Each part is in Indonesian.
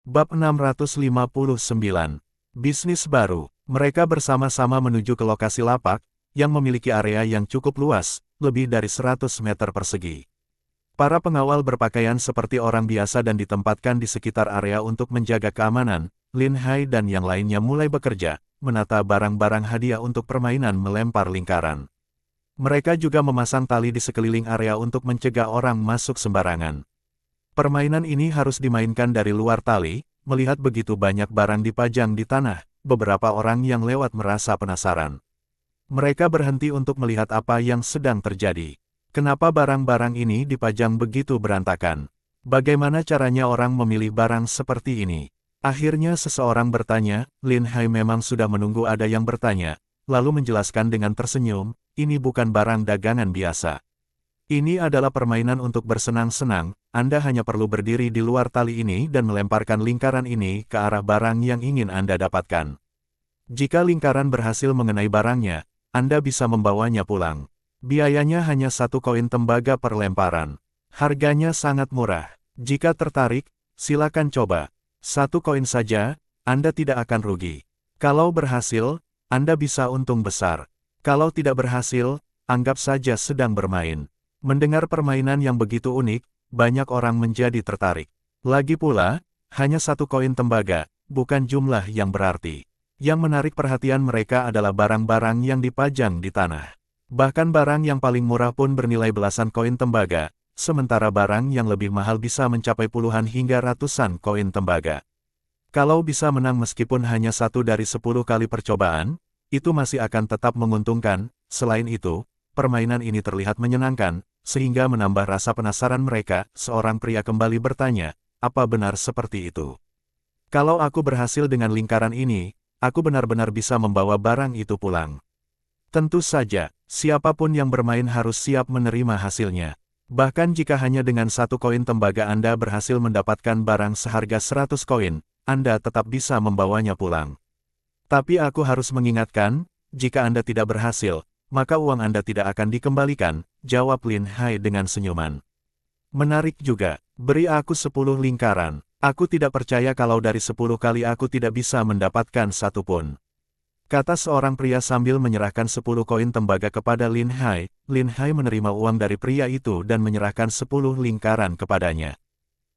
Bab 659. Bisnis baru. Mereka bersama-sama menuju ke lokasi lapak, yang memiliki area yang cukup luas, lebih dari 100 meter persegi. Para pengawal berpakaian seperti orang biasa dan ditempatkan di sekitar area untuk menjaga keamanan. Lin Hai dan yang lainnya mulai bekerja, menata barang-barang hadiah untuk permainan melempar lingkaran. Mereka juga memasang tali di sekeliling area untuk mencegah orang masuk sembarangan. Permainan ini harus dimainkan dari luar tali. Melihat begitu banyak barang dipajang di tanah, beberapa orang yang lewat merasa penasaran. Mereka berhenti untuk melihat apa yang sedang terjadi. Kenapa barang-barang ini dipajang begitu berantakan? Bagaimana caranya orang memilih barang seperti ini? Akhirnya seseorang bertanya. Lin Hai memang sudah menunggu ada yang bertanya, lalu menjelaskan dengan tersenyum, ini bukan barang dagangan biasa. Ini adalah permainan untuk bersenang-senang. Anda hanya perlu berdiri di luar tali ini dan melemparkan lingkaran ini ke arah barang yang ingin Anda dapatkan. Jika lingkaran berhasil mengenai barangnya, Anda bisa membawanya pulang. Biayanya hanya 1 koin tembaga per lemparan. Harganya sangat murah. Jika tertarik, silakan coba. 1 koin saja, Anda tidak akan rugi. Kalau berhasil, Anda bisa untung besar. Kalau tidak berhasil, anggap saja sedang bermain. Mendengar permainan yang begitu unik, banyak orang menjadi tertarik. Lagi pula, hanya 1 koin tembaga, bukan jumlah yang berarti. Yang menarik perhatian mereka adalah barang-barang yang dipajang di tanah. Bahkan barang yang paling murah pun bernilai belasan koin tembaga, sementara barang yang lebih mahal bisa mencapai puluhan hingga ratusan koin tembaga. Kalau bisa menang meskipun hanya 1 dari 10 kali percobaan, itu masih akan tetap menguntungkan. Selain itu, permainan ini terlihat menyenangkan, sehingga menambah rasa penasaran mereka. Seorang pria kembali bertanya, apa benar seperti itu? Kalau aku berhasil dengan lingkaran ini, aku benar-benar bisa membawa barang itu pulang. Tentu saja, siapapun yang bermain harus siap menerima hasilnya. Bahkan jika hanya dengan 1 koin tembaga Anda berhasil mendapatkan barang seharga 100 koin, Anda tetap bisa membawanya pulang. Tapi aku harus mengingatkan, jika Anda tidak berhasil, maka uang Anda tidak akan dikembalikan, jawab Lin Hai dengan senyuman. Menarik juga, beri aku 10 lingkaran. Aku tidak percaya kalau dari 10 kali aku tidak bisa mendapatkan 1 pun. Kata seorang pria sambil menyerahkan 10 koin tembaga kepada Lin Hai. Lin Hai menerima uang dari pria itu dan menyerahkan 10 lingkaran kepadanya.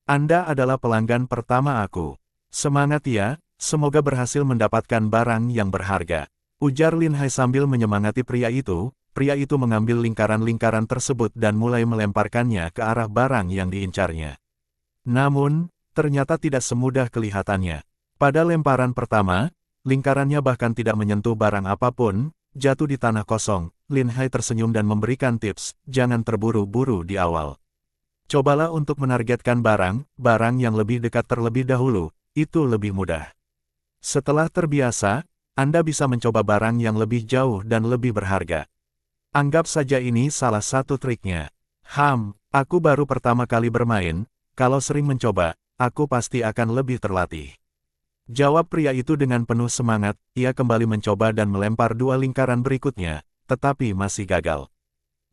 Anda adalah pelanggan pertama aku. Semangat ya, semoga berhasil mendapatkan barang yang berharga. Ujar Lin Hai sambil menyemangati pria itu. Pria itu mengambil lingkaran-lingkaran tersebut dan mulai melemparkannya ke arah barang yang diincarnya. Namun, ternyata tidak semudah kelihatannya. Pada lemparan pertama, lingkarannya bahkan tidak menyentuh barang apapun, jatuh di tanah kosong. Lin Hai tersenyum dan memberikan tips, jangan terburu-buru di awal. Cobalah untuk menargetkan barang yang lebih dekat terlebih dahulu, itu lebih mudah. Setelah terbiasa, Anda bisa mencoba barang yang lebih jauh dan lebih berharga. Anggap saja ini salah satu triknya. Aku baru pertama kali bermain, kalau sering mencoba, aku pasti akan lebih terlatih. Jawab pria itu dengan penuh semangat. Ia kembali mencoba dan melempar 2 lingkaran berikutnya, tetapi masih gagal.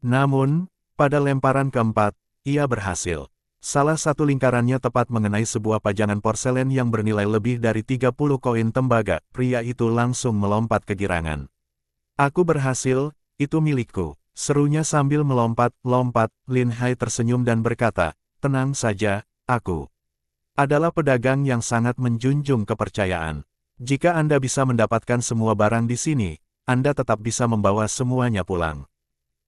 Namun, pada lemparan keempat, ia berhasil. Salah satu lingkarannya tepat mengenai sebuah pajangan porselen yang bernilai lebih dari 30 koin tembaga. Pria itu langsung melompat kegirangan. Aku berhasil, itu milikku, serunya sambil melompat-lompat. Lin Hai tersenyum dan berkata, tenang saja, aku adalah pedagang yang sangat menjunjung kepercayaan. Jika Anda bisa mendapatkan semua barang di sini, Anda tetap bisa membawa semuanya pulang.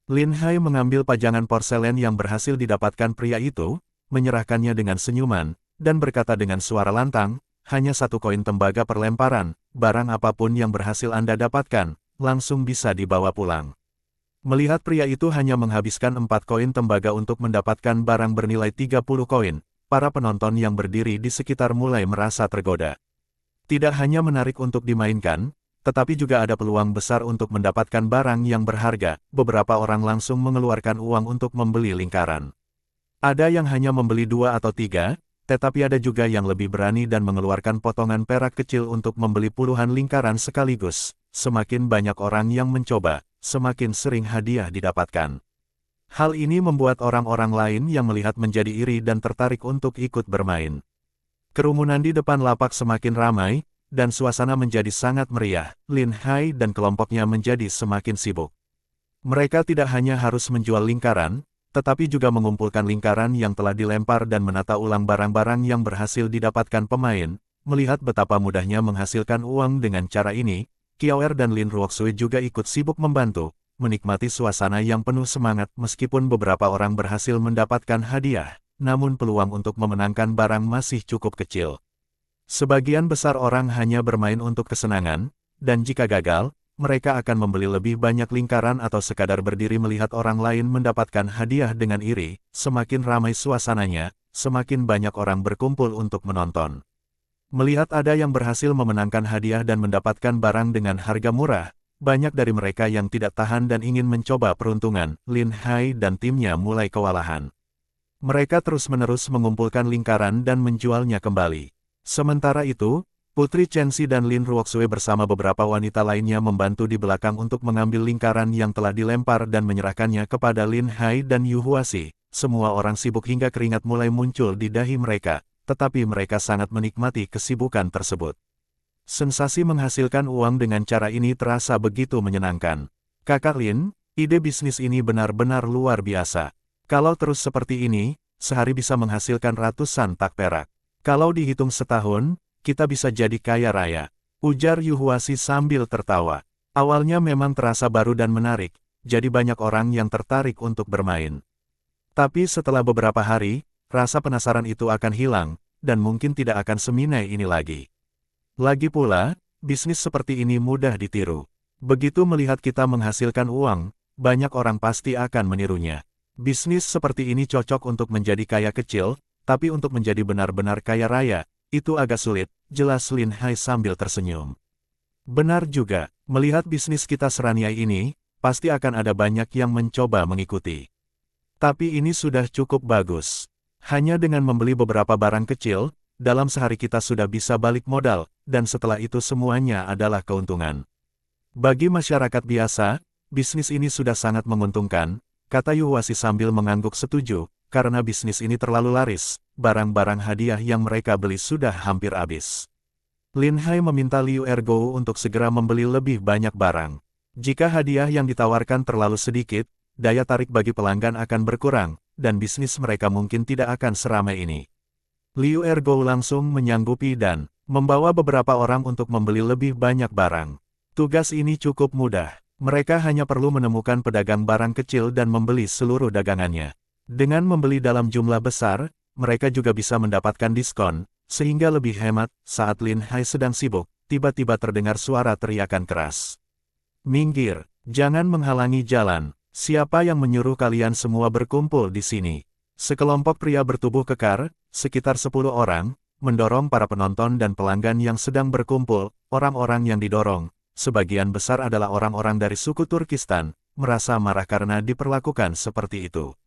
Lin Hai mengambil pajangan porselen yang berhasil didapatkan pria itu, menyerahkannya dengan senyuman, dan berkata dengan suara lantang, hanya 1 koin tembaga per lemparan, barang apapun yang berhasil Anda dapatkan, langsung bisa dibawa pulang. Melihat pria itu hanya menghabiskan 4 koin tembaga untuk mendapatkan barang bernilai 30 koin, para penonton yang berdiri di sekitar mulai merasa tergoda. Tidak hanya menarik untuk dimainkan, tetapi juga ada peluang besar untuk mendapatkan barang yang berharga. Beberapa orang langsung mengeluarkan uang untuk membeli lingkaran. Ada yang hanya membeli 2 atau 3, tetapi ada juga yang lebih berani dan mengeluarkan potongan perak kecil untuk membeli puluhan lingkaran sekaligus. Semakin banyak orang yang mencoba, semakin sering hadiah didapatkan. Hal ini membuat orang-orang lain yang melihat menjadi iri dan tertarik untuk ikut bermain. Kerumunan di depan lapak semakin ramai, dan suasana menjadi sangat meriah. Lin Hai dan kelompoknya menjadi semakin sibuk. Mereka tidak hanya harus menjual lingkaran, tetapi juga mengumpulkan lingkaran yang telah dilempar dan menata ulang barang-barang yang berhasil didapatkan pemain. Melihat betapa mudahnya menghasilkan uang dengan cara ini, Kiaoer dan Lin Ruoxue juga ikut sibuk membantu, menikmati suasana yang penuh semangat meskipun beberapa orang berhasil mendapatkan hadiah, namun peluang untuk memenangkan barang masih cukup kecil. Sebagian besar orang hanya bermain untuk kesenangan, dan jika gagal, mereka akan membeli lebih banyak lingkaran atau sekadar berdiri melihat orang lain mendapatkan hadiah dengan iri. Semakin ramai suasananya, semakin banyak orang berkumpul untuk menonton. Melihat ada yang berhasil memenangkan hadiah dan mendapatkan barang dengan harga murah, banyak dari mereka yang tidak tahan dan ingin mencoba peruntungan. Lin Hai dan timnya mulai kewalahan. Mereka terus-menerus mengumpulkan lingkaran dan menjualnya kembali. Sementara itu, Putri Chenxi dan Lin Ruoxue bersama beberapa wanita lainnya membantu di belakang untuk mengambil lingkaran yang telah dilempar dan menyerahkannya kepada Lin Hai dan Yu Huaxi. Semua orang sibuk hingga keringat mulai muncul di dahi mereka, tetapi mereka sangat menikmati kesibukan tersebut. Sensasi menghasilkan uang dengan cara ini terasa begitu menyenangkan. Kakak Lin, ide bisnis ini benar-benar luar biasa. Kalau terus seperti ini, sehari bisa menghasilkan ratusan tak perak. Kalau dihitung setahun, kita bisa jadi kaya raya, ujar Yu Huaxi sambil tertawa. Awalnya memang terasa baru dan menarik, jadi banyak orang yang tertarik untuk bermain. Tapi setelah beberapa hari, rasa penasaran itu akan hilang, dan mungkin tidak akan seminai ini lagi. Lagi pula, bisnis seperti ini mudah ditiru. Begitu melihat kita menghasilkan uang, banyak orang pasti akan menirunya. Bisnis seperti ini cocok untuk menjadi kaya kecil, tapi untuk menjadi benar-benar kaya raya, itu agak sulit, jelas Lin Hai sambil tersenyum. Benar juga, melihat bisnis kita seraniai ini, pasti akan ada banyak yang mencoba mengikuti. Tapi ini sudah cukup bagus. Hanya dengan membeli beberapa barang kecil, dalam sehari kita sudah bisa balik modal, dan setelah itu semuanya adalah keuntungan. Bagi masyarakat biasa, bisnis ini sudah sangat menguntungkan, kata Yu Huaxi sambil mengangguk setuju, karena bisnis ini terlalu laris, barang-barang hadiah yang mereka beli sudah hampir habis. Lin Hai meminta Liu Ergo untuk segera membeli lebih banyak barang. Jika hadiah yang ditawarkan terlalu sedikit, daya tarik bagi pelanggan akan berkurang, dan bisnis mereka mungkin tidak akan seramai ini. Liu Ergo langsung menyanggupi dan membawa beberapa orang untuk membeli lebih banyak barang. Tugas ini cukup mudah. Mereka hanya perlu menemukan pedagang barang kecil dan membeli seluruh dagangannya. Dengan membeli dalam jumlah besar, mereka juga bisa mendapatkan diskon, sehingga lebih hemat. Saat Lin Hai sedang sibuk, tiba-tiba terdengar suara teriakan keras. "Minggir, jangan menghalangi jalan. Siapa yang menyuruh kalian semua berkumpul di sini?" Sekelompok pria bertubuh kekar, sekitar 10 orang, mendorong para penonton dan pelanggan yang sedang berkumpul. Orang-orang yang didorong, sebagian besar adalah orang-orang dari suku Turkistan, merasa marah karena diperlakukan seperti itu.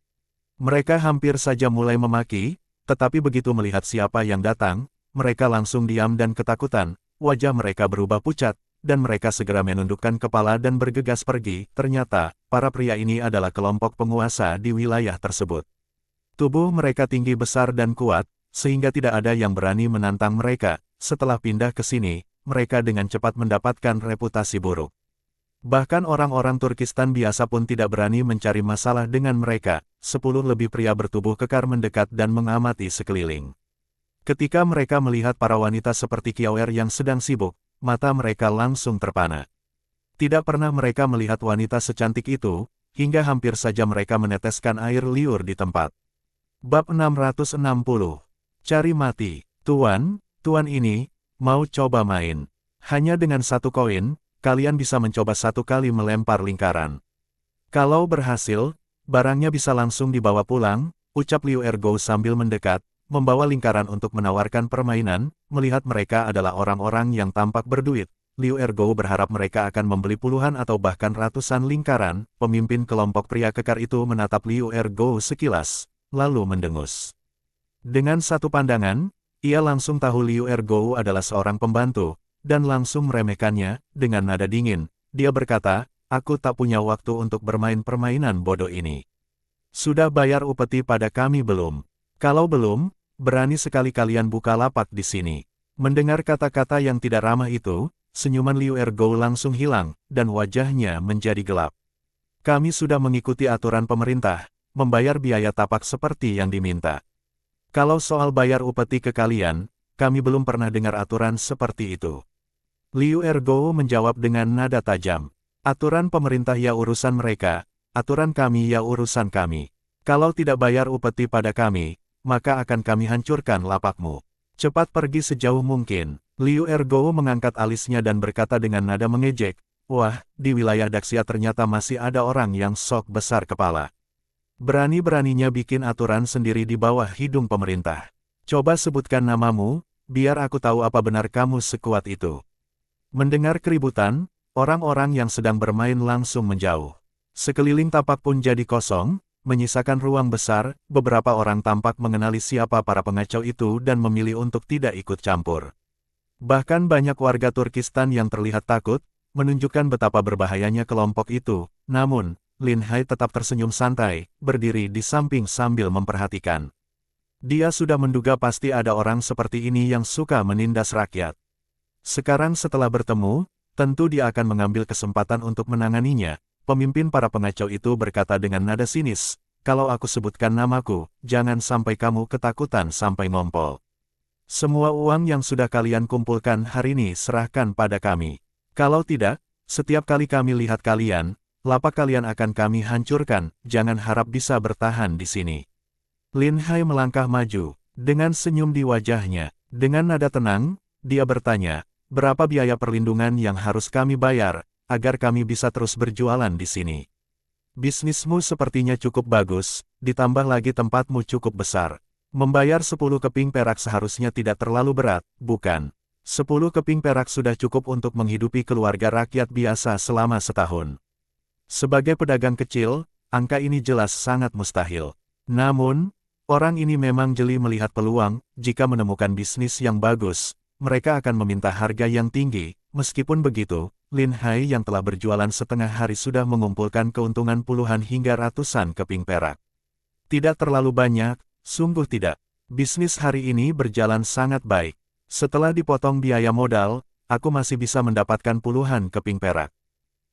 Mereka hampir saja mulai memaki, tetapi begitu melihat siapa yang datang, mereka langsung diam dan ketakutan, wajah mereka berubah pucat, dan mereka segera menundukkan kepala dan bergegas pergi. Ternyata, para pria ini adalah kelompok penguasa di wilayah tersebut. Tubuh mereka tinggi besar dan kuat, sehingga tidak ada yang berani menantang mereka. Setelah pindah ke sini, mereka dengan cepat mendapatkan reputasi buruk. Bahkan orang-orang Turkistan biasa pun tidak berani mencari masalah dengan mereka. 10 lebih pria bertubuh kekar mendekat dan mengamati sekeliling. Ketika mereka melihat para wanita seperti Kiaoer yang sedang sibuk, mata mereka langsung terpana. Tidak pernah mereka melihat wanita secantik itu, hingga hampir saja mereka meneteskan air liur di tempat. Bab 660. Cari mati. Tuan ini, mau coba main. Hanya dengan 1 koin, kalian bisa mencoba 1 kali melempar lingkaran. Kalau berhasil, barangnya bisa langsung dibawa pulang, ucap Liu Ergo sambil mendekat, membawa lingkaran untuk menawarkan permainan. Melihat mereka adalah orang-orang yang tampak berduit, Liu Ergo berharap mereka akan membeli puluhan atau bahkan ratusan lingkaran. Pemimpin kelompok pria kekar itu menatap Liu Ergo sekilas, lalu mendengus. Dengan satu pandangan, ia langsung tahu Liu Ergo adalah seorang pembantu, dan langsung meremehkannya. Dengan nada dingin, dia berkata, "Aku tak punya waktu untuk bermain permainan bodoh ini. Sudah bayar upeti pada kami belum? Kalau belum, berani sekali kalian buka lapak di sini. Mendengar kata-kata yang tidak ramah itu, senyuman Liu Ergo langsung hilang, dan wajahnya menjadi gelap. Kami sudah mengikuti aturan pemerintah, membayar biaya tapak seperti yang diminta. Kalau soal bayar upeti ke kalian, kami belum pernah dengar aturan seperti itu. Liu Ergo menjawab dengan nada tajam. Aturan pemerintah ya urusan mereka, aturan kami ya urusan kami. Kalau tidak bayar upeti pada kami, maka akan kami hancurkan lapakmu. Cepat pergi sejauh mungkin. Liu Ergo mengangkat alisnya dan berkata dengan nada mengejek, wah, di wilayah Daxia ternyata masih ada orang yang sok besar kepala. Berani-beraninya bikin aturan sendiri di bawah hidung pemerintah. Coba sebutkan namamu, biar aku tahu apa benar kamu sekuat itu. Mendengar keributan, orang-orang yang sedang bermain langsung menjauh. Sekeliling tapak pun jadi kosong, menyisakan ruang besar, beberapa orang tampak mengenali siapa para pengacau itu dan memilih untuk tidak ikut campur. Bahkan banyak warga Turkistan yang terlihat takut, menunjukkan betapa berbahayanya kelompok itu, namun, Lin Hai tetap tersenyum santai, berdiri di samping sambil memperhatikan. Dia sudah menduga pasti ada orang seperti ini yang suka menindas rakyat. Sekarang setelah bertemu, tentu dia akan mengambil kesempatan untuk menanganinya. Pemimpin para pengacau itu berkata dengan nada sinis, kalau aku sebutkan namaku, jangan sampai kamu ketakutan sampai ngompol. Semua uang yang sudah kalian kumpulkan hari ini serahkan pada kami. Kalau tidak, setiap kali kami lihat kalian, lapak kalian akan kami hancurkan, jangan harap bisa bertahan di sini. Lin Hai melangkah maju, dengan senyum di wajahnya. Dengan nada tenang, dia bertanya, berapa biaya perlindungan yang harus kami bayar, agar kami bisa terus berjualan di sini. Bisnismu sepertinya cukup bagus, ditambah lagi tempatmu cukup besar. Membayar 10 keping perak seharusnya tidak terlalu berat, bukan? 10 keping perak sudah cukup untuk menghidupi keluarga rakyat biasa selama setahun. Sebagai pedagang kecil, angka ini jelas sangat mustahil. Namun, orang ini memang jeli melihat peluang, jika menemukan bisnis yang bagus, mereka akan meminta harga yang tinggi. Meskipun begitu, Lin Hai yang telah berjualan setengah hari sudah mengumpulkan keuntungan puluhan hingga ratusan keping perak. Tidak terlalu banyak, sungguh tidak. Bisnis hari ini berjalan sangat baik. Setelah dipotong biaya modal, aku masih bisa mendapatkan puluhan keping perak.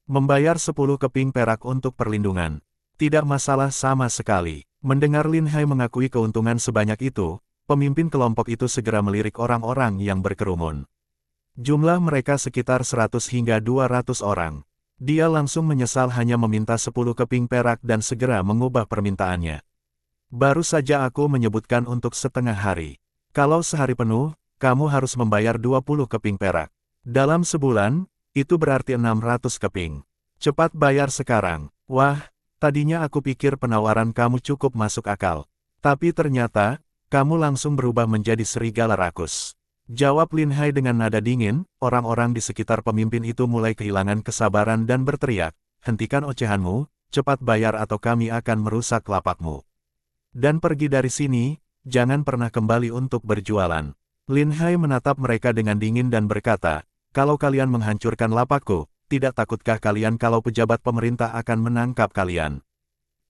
Membayar 10 keping perak untuk perlindungan. Tidak masalah sama sekali. Mendengar Lin Hai mengakui keuntungan sebanyak itu, pemimpin kelompok itu segera melirik orang-orang yang berkerumun. Jumlah mereka sekitar 100 hingga 200 orang. Dia langsung menyesal hanya meminta 10 keping perak dan segera mengubah permintaannya. Baru saja aku menyebutkan untuk setengah hari. Kalau sehari penuh, kamu harus membayar 20 keping perak. Dalam sebulan, itu berarti 600 keping. Cepat bayar sekarang. Wah, tadinya aku pikir penawaran kamu cukup masuk akal. Tapi ternyata, kamu langsung berubah menjadi serigala rakus. Jawab Lin Hai dengan nada dingin. Orang-orang di sekitar pemimpin itu mulai kehilangan kesabaran dan berteriak, hentikan ocehanmu, cepat bayar atau kami akan merusak lapakmu. Dan pergi dari sini, jangan pernah kembali untuk berjualan. Lin Hai menatap mereka dengan dingin dan berkata, kalau kalian menghancurkan lapakku, tidak takutkah kalian kalau pejabat pemerintah akan menangkap kalian?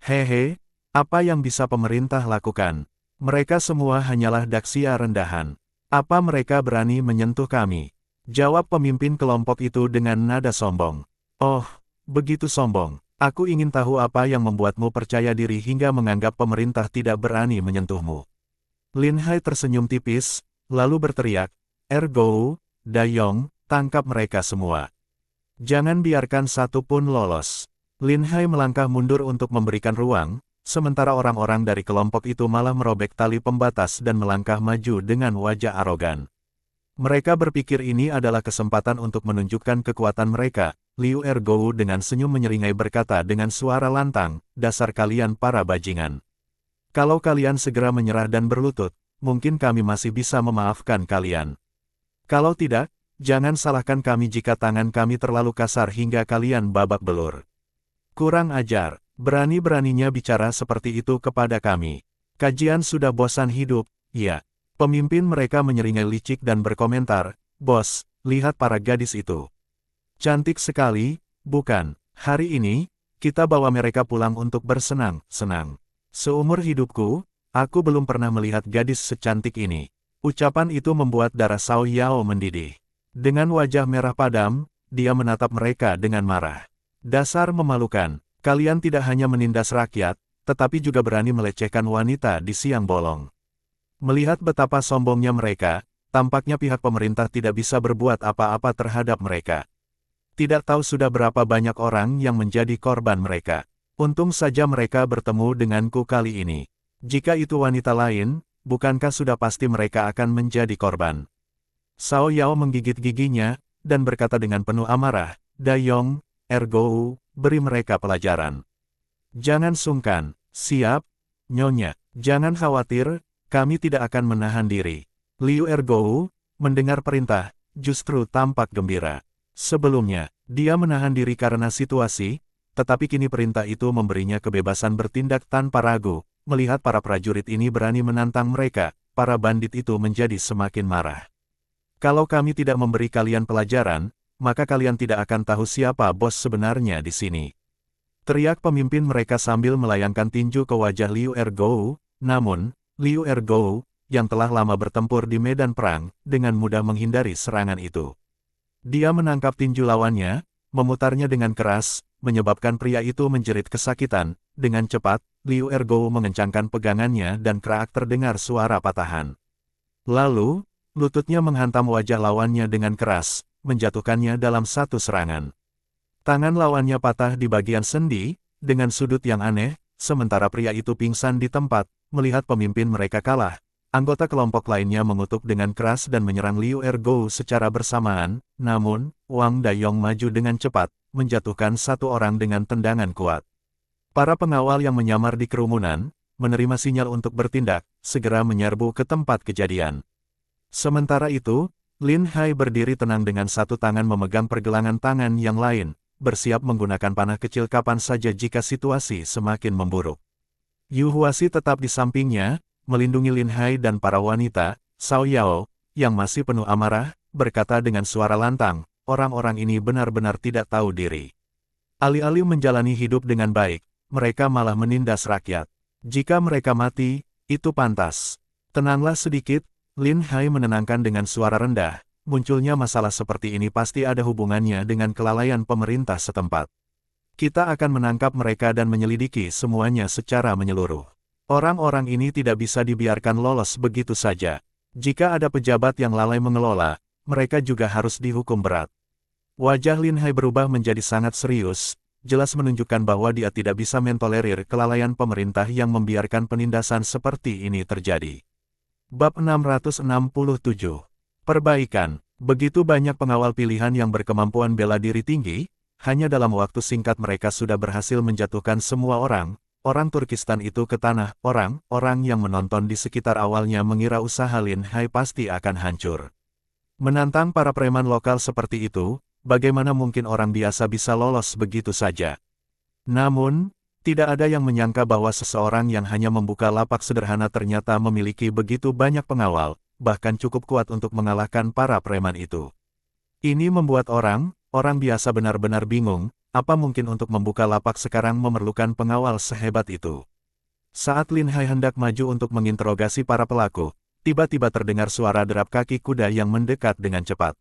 Hehe, apa yang bisa pemerintah lakukan? Mereka semua hanyalah Daxia rendahan. Apa mereka berani menyentuh kami? Jawab pemimpin kelompok itu dengan nada sombong. Oh, begitu sombong. Aku ingin tahu apa yang membuatmu percaya diri hingga menganggap pemerintah tidak berani menyentuhmu. Lin Hai tersenyum tipis, lalu berteriak, Ergo, Dayong, tangkap mereka semua. Jangan biarkan satu pun lolos. Lin Hai melangkah mundur untuk memberikan ruang, sementara orang-orang dari kelompok itu malah merobek tali pembatas dan melangkah maju dengan wajah arogan. Mereka berpikir ini adalah kesempatan untuk menunjukkan kekuatan mereka. Liu Ergo dengan senyum menyeringai berkata dengan suara lantang, dasar kalian para bajingan. Kalau kalian segera menyerah dan berlutut, mungkin kami masih bisa memaafkan kalian. Kalau tidak, jangan salahkan kami jika tangan kami terlalu kasar hingga kalian babak belur. Kurang ajar. Berani-beraninya bicara seperti itu kepada kami. Kajian sudah bosan hidup, ya. Pemimpin mereka menyeringai licik dan berkomentar, bos, lihat para gadis itu. Cantik sekali, bukan? Hari ini, kita bawa mereka pulang untuk bersenang-senang. Seumur hidupku, Aku belum pernah melihat gadis secantik ini. Ucapan itu membuat darah Xiao Yao mendidih. Dengan wajah merah padam, dia menatap mereka dengan marah. Dasar memalukan, kalian tidak hanya menindas rakyat, tetapi juga berani melecehkan wanita di siang bolong. Melihat betapa sombongnya mereka, tampaknya pihak pemerintah tidak bisa berbuat apa-apa terhadap mereka. Tidak tahu sudah berapa banyak orang yang menjadi korban mereka. Untung saja mereka bertemu denganku kali ini. Jika itu wanita lain, bukankah sudah pasti mereka akan menjadi korban? Xiao Yao menggigit giginya, dan berkata dengan penuh amarah, Dayong, Ergou, beri mereka pelajaran. Jangan sungkan, siap, Nyonya, jangan khawatir, kami tidak akan menahan diri. Liu Ergou, mendengar perintah, justru tampak gembira. Sebelumnya, dia menahan diri karena situasi, tetapi kini perintah itu memberinya kebebasan bertindak tanpa ragu. Melihat para prajurit ini berani menantang mereka, para bandit itu menjadi semakin marah. Kalau kami tidak memberi kalian pelajaran, maka kalian tidak akan tahu siapa bos sebenarnya di sini. Teriak pemimpin mereka sambil melayangkan tinju ke wajah Liu Ergou, namun, Liu Ergou, yang telah lama bertempur di medan perang, dengan mudah menghindari serangan itu. Dia menangkap tinju lawannya, memutarnya dengan keras, menyebabkan pria itu menjerit kesakitan. Dengan cepat, Liu Ergou mengencangkan pegangannya dan kerak terdengar suara patahan. Lalu, lututnya menghantam wajah lawannya dengan keras, menjatuhkannya dalam satu serangan. Tangan lawannya patah di bagian sendi, dengan sudut yang aneh, sementara pria itu pingsan di tempat. Melihat pemimpin mereka kalah, anggota kelompok lainnya mengutuk dengan keras dan menyerang Liu Ergou secara bersamaan, namun, Wang Dayong maju dengan cepat, menjatuhkan satu orang dengan tendangan kuat. Para pengawal yang menyamar di kerumunan, menerima sinyal untuk bertindak, segera menyerbu ke tempat kejadian. Sementara itu, Lin Hai berdiri tenang dengan satu tangan memegang pergelangan tangan yang lain, bersiap menggunakan panah kecil kapan saja jika situasi semakin memburuk. Yu Huaxi tetap di sampingnya, melindungi Lin Hai dan para wanita. Xiao Yao, yang masih penuh amarah, berkata dengan suara lantang, orang-orang ini benar-benar tidak tahu diri. Alih-alih menjalani hidup dengan baik, mereka malah menindas rakyat. Jika mereka mati, itu pantas. Tenanglah sedikit, Lin Hai menenangkan dengan suara rendah, munculnya masalah seperti ini pasti ada hubungannya dengan kelalaian pemerintah setempat. Kita akan menangkap mereka dan menyelidiki semuanya secara menyeluruh. Orang-orang ini tidak bisa dibiarkan lolos begitu saja. Jika ada pejabat yang lalai mengelola, mereka juga harus dihukum berat. Wajah Lin Hai berubah menjadi sangat serius, jelas menunjukkan bahwa dia tidak bisa mentolerir kelalaian pemerintah yang membiarkan penindasan seperti ini terjadi. Bab 667. Perbaikan. Begitu banyak pengawal pilihan yang berkemampuan bela diri tinggi, hanya dalam waktu singkat mereka sudah berhasil menjatuhkan semua orang Turkistan itu ke tanah. Orang-orang yang menonton di sekitar awalnya mengira usaha Lin Hai pasti akan hancur. Menantang para preman lokal seperti itu, bagaimana mungkin orang biasa bisa lolos begitu saja? Namun, tidak ada yang menyangka bahwa seseorang yang hanya membuka lapak sederhana ternyata memiliki begitu banyak pengawal, bahkan cukup kuat untuk mengalahkan para preman itu. Ini membuat orang biasa benar-benar bingung, apa mungkin untuk membuka lapak sekarang memerlukan pengawal sehebat itu. Saat Lin Hai hendak maju untuk menginterogasi para pelaku, tiba-tiba terdengar suara derap kaki kuda yang mendekat dengan cepat.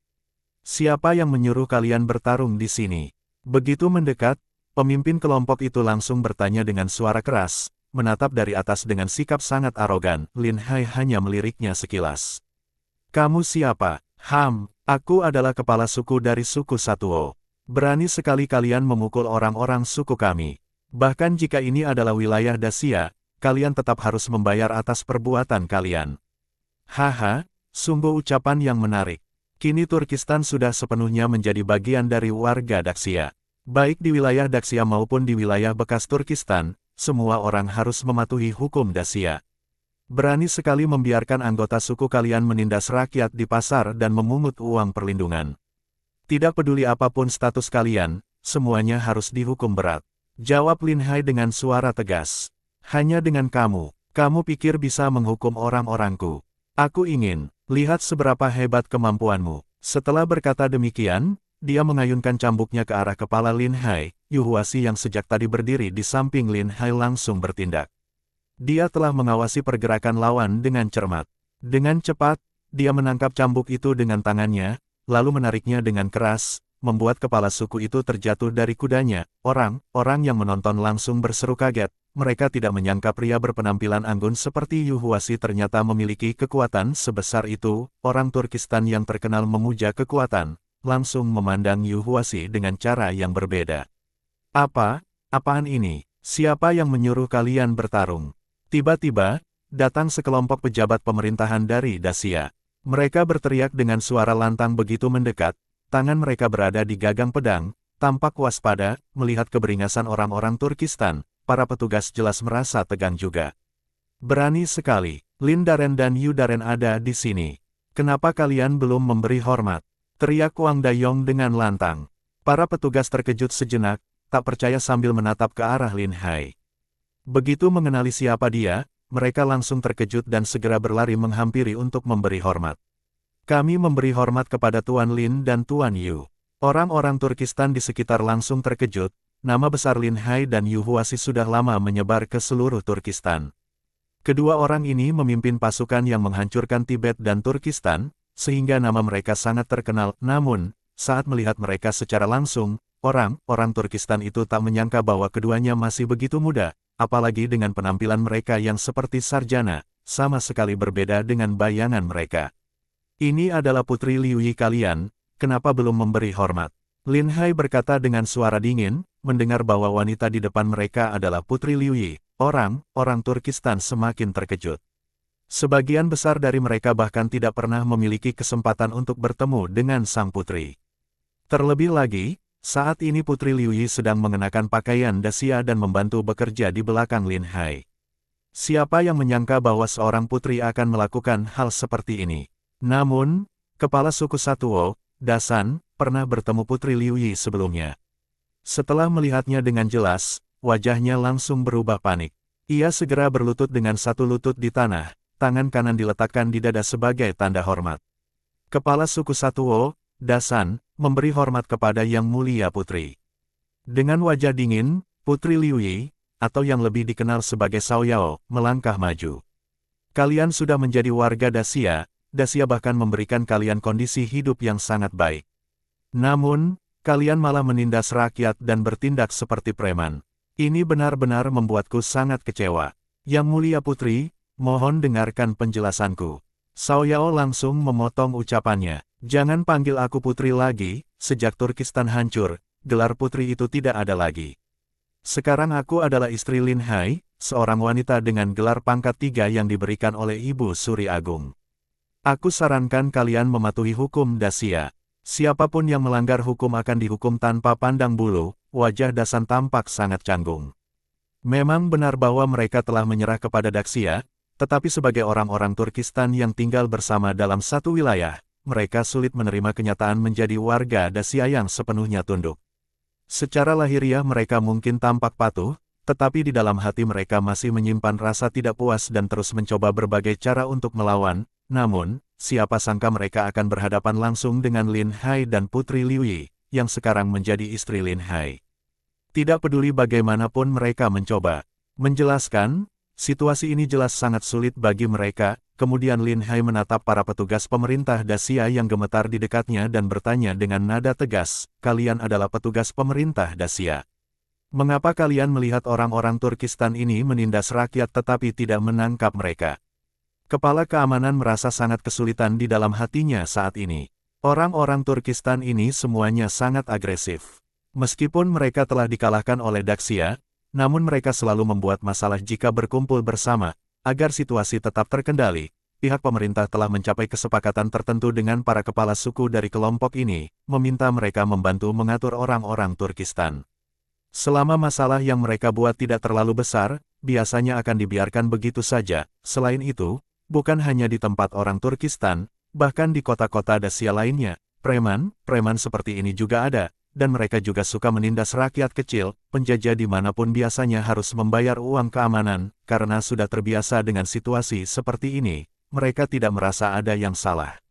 Siapa yang menyuruh kalian bertarung di sini? Begitu mendekat, pemimpin kelompok itu langsung bertanya dengan suara keras, menatap dari atas dengan sikap sangat arogan. Lin Hai hanya meliriknya sekilas. Kamu siapa? Aku adalah kepala suku dari suku Satuo. Berani sekali kalian memukul orang-orang suku kami. Bahkan jika ini adalah wilayah Dacia, kalian tetap harus membayar atas perbuatan kalian. Haha, sungguh ucapan yang menarik. Kini Turkistan sudah sepenuhnya menjadi bagian dari warga Dacia. Baik di wilayah Dacia maupun di wilayah bekas Turkistan, semua orang harus mematuhi hukum Dacia. Berani sekali membiarkan anggota suku kalian menindas rakyat di pasar dan memungut uang perlindungan. Tidak peduli apapun status kalian, semuanya harus dihukum berat. Jawab Lin Hai dengan suara tegas. Hanya dengan kamu pikir bisa menghukum orang-orangku. Aku ingin lihat seberapa hebat kemampuanmu. Setelah berkata demikian, dia mengayunkan cambuknya ke arah kepala Lin Hai. Yu Huaxi yang sejak tadi berdiri di samping Lin Hai langsung bertindak. Dia telah mengawasi pergerakan lawan dengan cermat. Dengan cepat, dia menangkap cambuk itu dengan tangannya, lalu menariknya dengan keras, membuat kepala suku itu terjatuh dari kudanya. Orang-orang yang menonton langsung berseru kaget. Mereka tidak menyangka pria berpenampilan anggun seperti Yu Huasi ternyata memiliki kekuatan sebesar itu. Orang Turkistan yang terkenal memuja kekuatan, langsung memandang Yu Huasi dengan cara yang berbeda. Apaan ini? Siapa yang menyuruh kalian bertarung? Tiba-tiba, datang sekelompok pejabat pemerintahan dari Dacia. Mereka berteriak dengan suara lantang begitu mendekat, tangan mereka berada di gagang pedang, tampak waspada, melihat keberingasan orang-orang Turkistan. Para petugas jelas merasa tegang juga. Berani sekali, Lin Daren dan Yu Daren ada di sini. Kenapa kalian belum memberi hormat? Teriak Wang Dayong dengan lantang. Para petugas terkejut sejenak, tak percaya sambil menatap ke arah Lin Hai. Begitu mengenali siapa dia, mereka langsung terkejut dan segera berlari menghampiri untuk memberi hormat. Kami memberi hormat kepada Tuan Lin dan Tuan Yu. Orang-orang Turkistan di sekitar langsung terkejut. Nama besar Lin Hai dan Yu Huasi sudah lama menyebar ke seluruh Turkistan. Kedua orang ini memimpin pasukan yang menghancurkan Tibet dan Turkistan, sehingga nama mereka sangat terkenal. Namun, saat melihat mereka secara langsung, orang-orang Turkistan itu tak menyangka bahwa keduanya masih begitu muda, apalagi dengan penampilan mereka yang seperti sarjana, sama sekali berbeda dengan bayangan mereka. Ini adalah putri Liu Yi kalian, kenapa belum memberi hormat? Lin Hai berkata dengan suara dingin, mendengar bahwa wanita di depan mereka adalah putri Liu Yi. Orang Turkistan semakin terkejut. Sebagian besar dari mereka bahkan tidak pernah memiliki kesempatan untuk bertemu dengan sang putri. Terlebih lagi, saat ini putri Liu Yi sedang mengenakan pakaian Dacia dan membantu bekerja di belakang Lin Hai. Siapa yang menyangka bahwa seorang putri akan melakukan hal seperti ini? Namun, kepala suku Satuo, Dasan, pernah bertemu putri Liu Yi sebelumnya. Setelah melihatnya dengan jelas, wajahnya langsung berubah panik. Ia segera berlutut dengan satu lutut di tanah, tangan kanan diletakkan di dada sebagai tanda hormat. Kepala suku Satuo, Dasan, memberi hormat kepada Yang Mulia Putri. Dengan wajah dingin, Putri Liu Yi, atau yang lebih dikenal sebagai Cao Yao, melangkah maju. Kalian sudah menjadi warga Dacia, Dacia bahkan memberikan kalian kondisi hidup yang sangat baik. Namun, kalian malah menindas rakyat dan bertindak seperti preman. Ini benar-benar membuatku sangat kecewa. Yang Mulia Putri, mohon dengarkan penjelasanku. Cao Yao langsung memotong ucapannya. Jangan panggil aku putri lagi, sejak Turkistan hancur, gelar putri itu tidak ada lagi. Sekarang aku adalah istri Lin Hai, seorang wanita dengan gelar pangkat 3 yang diberikan oleh Ibu Suri Agung. Aku sarankan kalian mematuhi hukum Dacia. Siapapun yang melanggar hukum akan dihukum tanpa pandang bulu. Wajah Dasan tampak sangat canggung. Memang benar bahwa mereka telah menyerah kepada Dacia, tetapi sebagai orang-orang Turkistan yang tinggal bersama dalam satu wilayah, mereka sulit menerima kenyataan menjadi warga Dacia yang sepenuhnya tunduk. Secara lahiriah mereka mungkin tampak patuh, tetapi di dalam hati mereka masih menyimpan rasa tidak puas dan terus mencoba berbagai cara untuk melawan. Namun, siapa sangka mereka akan berhadapan langsung dengan Lin Hai dan Putri Liu Yi, yang sekarang menjadi istri Lin Hai. Tidak peduli bagaimanapun mereka mencoba menjelaskan, situasi ini jelas sangat sulit bagi mereka. Kemudian Lin Hai menatap para petugas pemerintah Dacia yang gemetar di dekatnya dan bertanya dengan nada tegas, kalian adalah petugas pemerintah Dacia. Mengapa kalian melihat orang-orang Turkistan ini menindas rakyat tetapi tidak menangkap mereka? Kepala keamanan merasa sangat kesulitan di dalam hatinya saat ini. Orang-orang Turkistan ini semuanya sangat agresif. Meskipun mereka telah dikalahkan oleh Dacia, namun mereka selalu membuat masalah jika berkumpul bersama. Agar situasi tetap terkendali, pihak pemerintah telah mencapai kesepakatan tertentu dengan para kepala suku dari kelompok ini, meminta mereka membantu mengatur orang-orang Turkistan. Selama masalah yang mereka buat tidak terlalu besar, biasanya akan dibiarkan begitu saja. Selain itu, bukan hanya di tempat orang Turkistan, bahkan di kota-kota Dacia lainnya, preman seperti ini juga ada, dan mereka juga suka menindas rakyat kecil. Penjajah dimanapun biasanya harus membayar uang keamanan, karena sudah terbiasa dengan situasi seperti ini, mereka tidak merasa ada yang salah.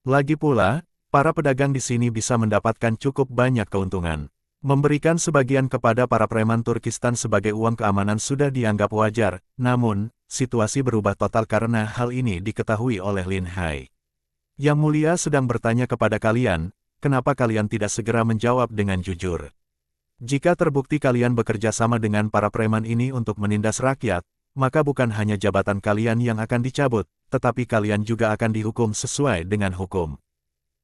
Lagi pula, para pedagang di sini bisa mendapatkan cukup banyak keuntungan. Memberikan sebagian kepada para preman Turkistan sebagai uang keamanan sudah dianggap wajar, namun, situasi berubah total karena hal ini diketahui oleh Lin Hai. Yang Mulia sedang bertanya kepada kalian, kenapa kalian tidak segera menjawab dengan jujur? Jika terbukti kalian bekerja sama dengan para preman ini untuk menindas rakyat, maka bukan hanya jabatan kalian yang akan dicabut, tetapi kalian juga akan dihukum sesuai dengan hukum.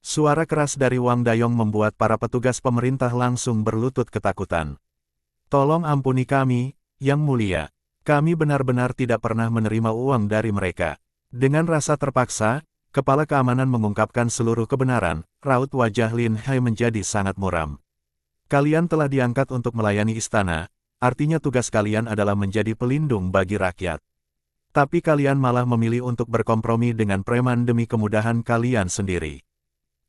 Suara keras dari Wang Dayong membuat para petugas pemerintah langsung berlutut ketakutan. Tolong ampuni kami, Yang Mulia. Kami benar-benar tidak pernah menerima uang dari mereka. Dengan rasa terpaksa, Kepala Keamanan mengungkapkan seluruh kebenaran, raut wajah Lin Hai menjadi sangat muram. Kalian telah diangkat untuk melayani istana, artinya tugas kalian adalah menjadi pelindung bagi rakyat. Tapi kalian malah memilih untuk berkompromi dengan preman demi kemudahan kalian sendiri.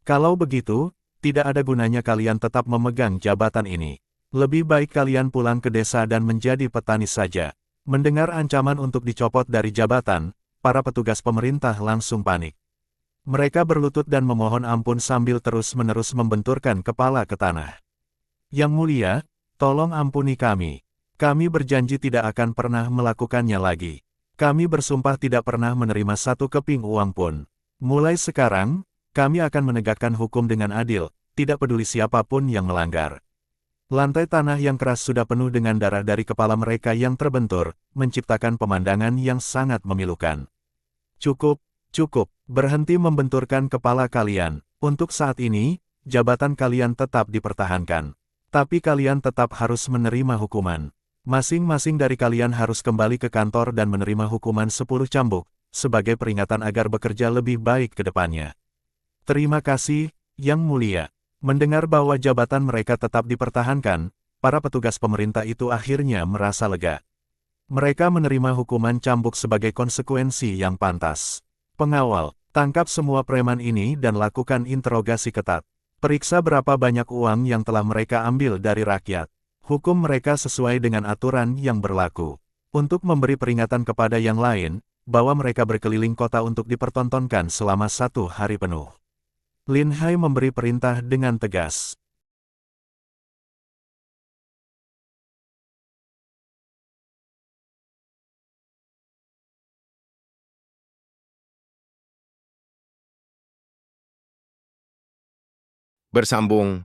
Kalau begitu, tidak ada gunanya kalian tetap memegang jabatan ini. Lebih baik kalian pulang ke desa dan menjadi petani saja. Mendengar ancaman untuk dicopot dari jabatan, para petugas pemerintah langsung panik. Mereka berlutut dan memohon ampun sambil terus-menerus membenturkan kepala ke tanah. Yang Mulia, tolong ampuni kami. Kami berjanji tidak akan pernah melakukannya lagi. Kami bersumpah tidak pernah menerima satu keping uang pun. Mulai sekarang, kami akan menegakkan hukum dengan adil, tidak peduli siapapun yang melanggar. Lantai tanah yang keras sudah penuh dengan darah dari kepala mereka yang terbentur, menciptakan pemandangan yang sangat memilukan. Cukup, cukup, berhenti membenturkan kepala kalian. Untuk saat ini, jabatan kalian tetap dipertahankan. Tapi kalian tetap harus menerima hukuman. Masing-masing dari kalian harus kembali ke kantor dan menerima hukuman 10 cambuk, sebagai peringatan agar bekerja lebih baik ke depannya. Terima kasih, Yang Mulia. Mendengar bahwa jabatan mereka tetap dipertahankan, para petugas pemerintah itu akhirnya merasa lega. Mereka menerima hukuman cambuk sebagai konsekuensi yang pantas. Pengawal, tangkap semua preman ini dan lakukan interogasi ketat. Periksa berapa banyak uang yang telah mereka ambil dari rakyat. Hukum mereka sesuai dengan aturan yang berlaku. Untuk memberi peringatan kepada yang lain, bahwa mereka berkeliling kota untuk dipertontonkan selama 1 hari penuh. Lin Hai memberi perintah dengan tegas. Bersambung